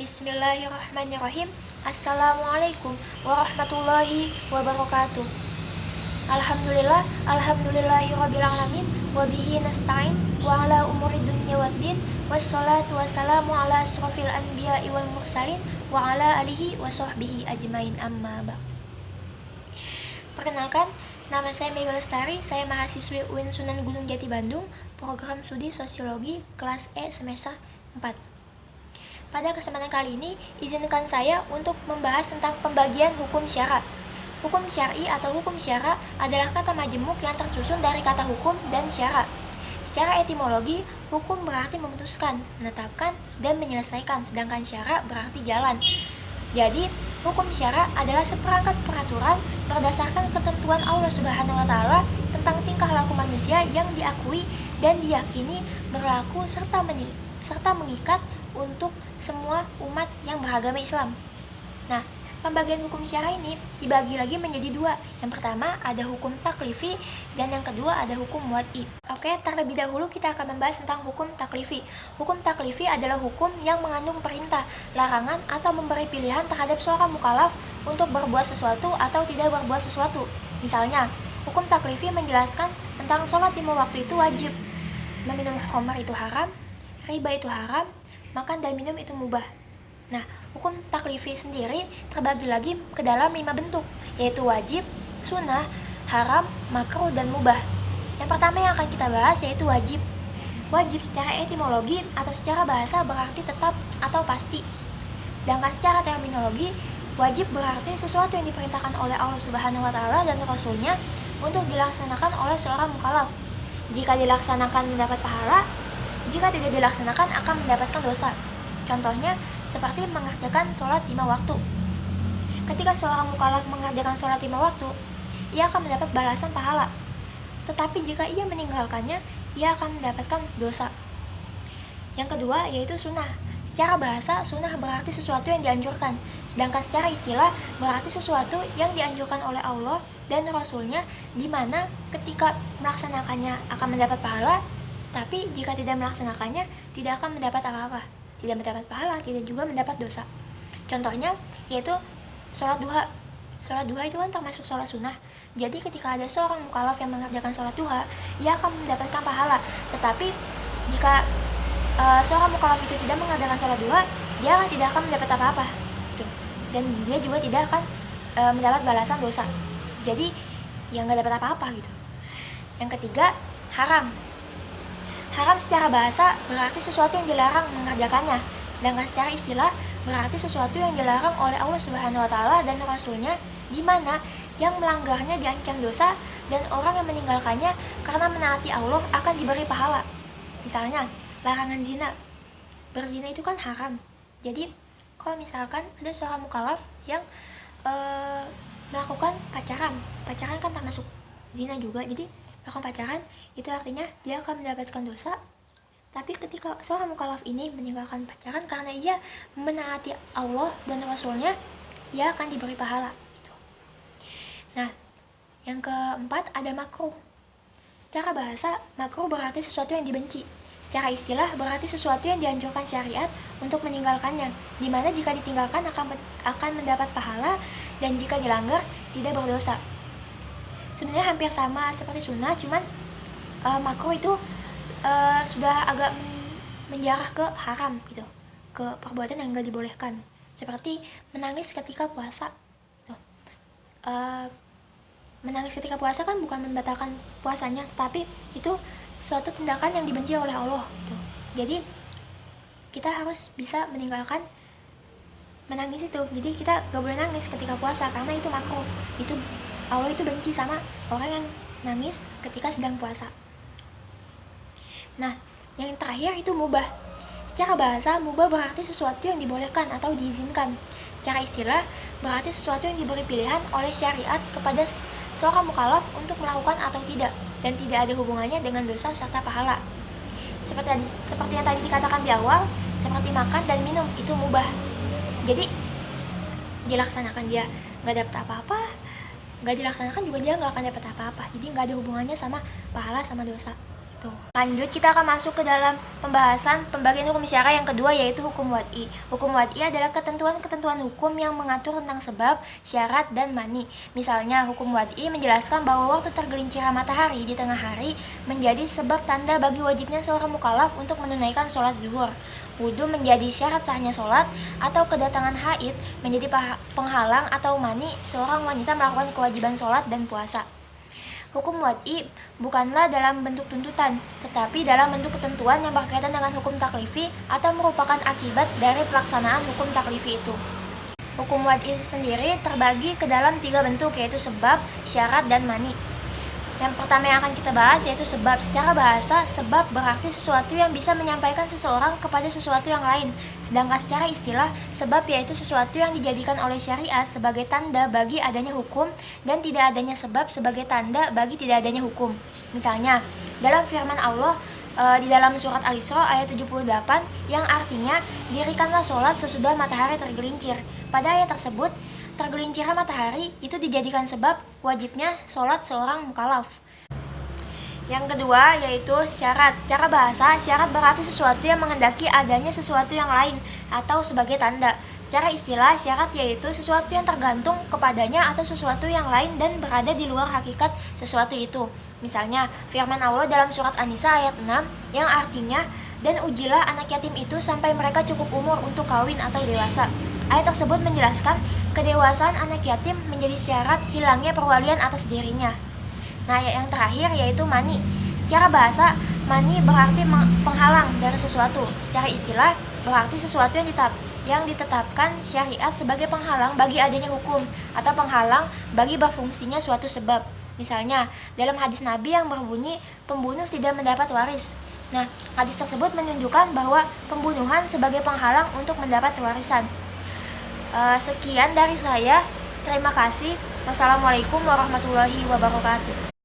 Bismillahirrahmanirrahim. Assalamualaikum warahmatullahi wabarakatuh. Alhamdulillahirabbil alamin wa bihi nasta'in wa ala umuri dunya waddin wassalatu wassalamu ala asrofil anbiya'i wal mursalin wa ala alihi wa sahbihi ajmain, amma ba'd. Perkenalkan, nama saya Mega Lestari, saya mahasiswi UIN Sunan Gunung Jati Bandung, program studi Sosiologi kelas E semester 4. Pada kesempatan kali ini, izinkan saya untuk membahas tentang pembagian hukum syara. Hukum syar'i atau hukum syara adalah kata majemuk yang tersusun dari kata hukum dan syara. Secara etimologi, hukum berarti memutuskan, menetapkan, dan menyelesaikan, sedangkan syara berarti jalan. Jadi, hukum syara adalah seperangkat peraturan berdasarkan ketentuan Allah Subhanahu wa Ta'ala tentang tingkah laku manusia yang diakui dan diyakini berlaku serta mengikat untuk semua umat yang beragama Islam. Nah, pembagian hukum syara ini dibagi lagi menjadi dua. Yang pertama ada hukum taklifi dan yang kedua ada hukum wad'i. Oke, terlebih dahulu kita akan membahas tentang hukum taklifi. Hukum taklifi adalah hukum yang mengandung perintah, larangan, atau memberi pilihan terhadap seorang mukallaf untuk berbuat sesuatu atau tidak berbuat sesuatu. Misalnya, hukum taklifi menjelaskan tentang sholat 5 waktu itu wajib, meminum khamar itu haram, riba itu haram, makan dan minum itu mubah. Nah, hukum taklifi sendiri terbagi lagi ke dalam 5 bentuk, yaitu wajib, sunnah, haram, makruh, dan mubah. Yang pertama yang akan kita bahas yaitu wajib. Wajib secara etimologi atau secara bahasa berarti tetap atau pasti. Sedangkan secara terminologi, wajib berarti sesuatu yang diperintahkan oleh Allah Subhanahu wa Ta'ala dan Rasulnya untuk dilaksanakan oleh seorang mukallaf. Jika dilaksanakan mendapat pahala, jika tidak dilaksanakan akan mendapatkan dosa. Contohnya seperti mengerjakan sholat 5 waktu. Ketika seorang mukallaf mengerjakan sholat 5 waktu, ia akan mendapat balasan pahala. Tetapi jika ia meninggalkannya, ia akan mendapatkan dosa. Yang kedua yaitu sunnah. Secara bahasa, sunnah berarti sesuatu yang dianjurkan. Sedangkan secara istilah berarti sesuatu yang dianjurkan oleh Allah dan Rasulnya, di mana ketika melaksanakannya akan mendapat pahala, tapi jika tidak melaksanakannya, tidak akan mendapat apa-apa. Tidak mendapat pahala, tidak juga mendapat dosa. Contohnya, yaitu sholat duha. Sholat duha itu kan termasuk sholat sunnah. Jadi ketika ada seorang mukallaf yang mengerjakan sholat duha, ia akan mendapatkan pahala. Tetapi, jika seorang mukallaf itu tidak mengerjakan sholat duha, dia tidak akan mendapat apa-apa. Dan dia juga tidak akan mendapat balasan dosa. Jadi, yang nggak dapat apa-apa gitu. Yang ketiga, haram. Haram secara bahasa berarti sesuatu yang dilarang mengerjakannya, sedangkan secara istilah berarti sesuatu yang dilarang oleh Allah Subhanahu wa Ta'ala dan Rasulnya, di mana yang melanggarnya diancam dosa dan orang yang meninggalkannya karena menaati Allah akan diberi pahala. Misalnya, larangan zina. Berzina itu kan haram. Jadi, kalau misalkan ada seorang mukallaf yang melakukan pacaran kan termasuk zina juga. Jadi melakukan pacaran itu artinya dia akan mendapatkan dosa. Tapi ketika seorang mukallaf ini meninggalkan pacaran karena ia menaati Allah dan Rasulnya, ia akan diberi pahala. Nah, yang keempat ada makruh. Secara bahasa, makruh berarti sesuatu yang dibenci. Secara istilah berarti sesuatu yang dianjurkan syariat untuk meninggalkannya, dimana jika ditinggalkan akan mendapat pahala dan jika dilanggar tidak berdosa. Sebenarnya hampir sama seperti sunnah, cuman makruh itu sudah agak menjarah ke haram gitu, ke perbuatan yang enggak dibolehkan. Seperti menangis ketika puasa. Menangis ketika puasa kan bukan membatalkan puasanya, tapi itu suatu tindakan yang dibenci oleh Allah gitu. Jadi kita harus bisa meninggalkan menangis itu. Jadi kita gak boleh nangis ketika puasa karena itu makruh. Itu Allah itu benci sama orang yang nangis ketika sedang puasa. Nah, yang terakhir itu mubah. Secara bahasa, mubah berarti sesuatu yang dibolehkan atau diizinkan. Secara istilah, berarti sesuatu yang diberi pilihan oleh syariat kepada seorang mukallaf untuk melakukan atau tidak, dan tidak ada hubungannya dengan dosa serta pahala. Seperti yang tadi dikatakan di awal, seperti makan dan minum, itu mubah. Jadi, dilaksanakan dia nggak dapat apa-apa, nggak dilaksanakan juga dia nggak akan dapat apa-apa. Jadi nggak ada hubungannya sama pahala sama dosa. Tuh. Lanjut, kita akan masuk ke dalam pembahasan pembagian hukum syara yang kedua, yaitu hukum wad'i. Hukum wad'i adalah ketentuan-ketentuan hukum yang mengatur tentang sebab, syarat, dan mani. Misalnya, hukum wad'i menjelaskan bahwa waktu tergelincirnya matahari di tengah hari menjadi sebab tanda bagi wajibnya seorang mukallaf untuk menunaikan sholat zuhur. Wudhu menjadi syarat sahnya sholat, atau kedatangan haid menjadi penghalang atau mani seorang wanita melakukan kewajiban sholat dan puasa. Hukum wad'i bukanlah dalam bentuk tuntutan, tetapi dalam bentuk ketentuan yang berkaitan dengan hukum taklifi atau merupakan akibat dari pelaksanaan hukum taklifi itu. Hukum wad'i sendiri terbagi ke dalam 3 bentuk, yaitu sebab, syarat, dan mani. Yang pertama yang akan kita bahas yaitu sebab. Secara bahasa, sebab berarti sesuatu yang bisa menyampaikan seseorang kepada sesuatu yang lain. Sedangkan secara istilah, sebab yaitu sesuatu yang dijadikan oleh syariat sebagai tanda bagi adanya hukum dan tidak adanya sebab sebagai tanda bagi tidak adanya hukum. Misalnya, dalam firman Allah di dalam surat Al-Isra ayat 78 yang artinya, dirikanlah sholat sesudah matahari tergelincir. Pada ayat tersebut, tergelincirnya matahari itu dijadikan sebab wajibnya sholat seorang mukallaf. Yang kedua yaitu syarat. Secara bahasa, syarat berarti sesuatu yang menghendaki adanya sesuatu yang lain atau sebagai tanda. Secara istilah, syarat yaitu sesuatu yang tergantung kepadanya atau sesuatu yang lain dan berada di luar hakikat sesuatu itu. Misalnya, firman Allah dalam surat An-Nisa ayat 6 yang artinya, dan ujilah anak yatim itu sampai mereka cukup umur untuk kawin atau dewasa. Ayat tersebut menjelaskan kedewasaan anak yatim menjadi syarat hilangnya perwalian atas dirinya. Nah, yang terakhir yaitu mani. Secara bahasa, mani berarti penghalang dari sesuatu. Secara istilah, berarti sesuatu yang ditetapkan syariat sebagai penghalang bagi adanya hukum atau penghalang bagi berfungsinya suatu sebab. Misalnya, dalam hadis Nabi yang berbunyi, pembunuh tidak mendapat waris. Nah, hadis tersebut menunjukkan bahwa pembunuhan sebagai penghalang untuk mendapat warisan. Sekian dari saya. Terima kasih. Wassalamualaikum warahmatullahi wabarakatuh.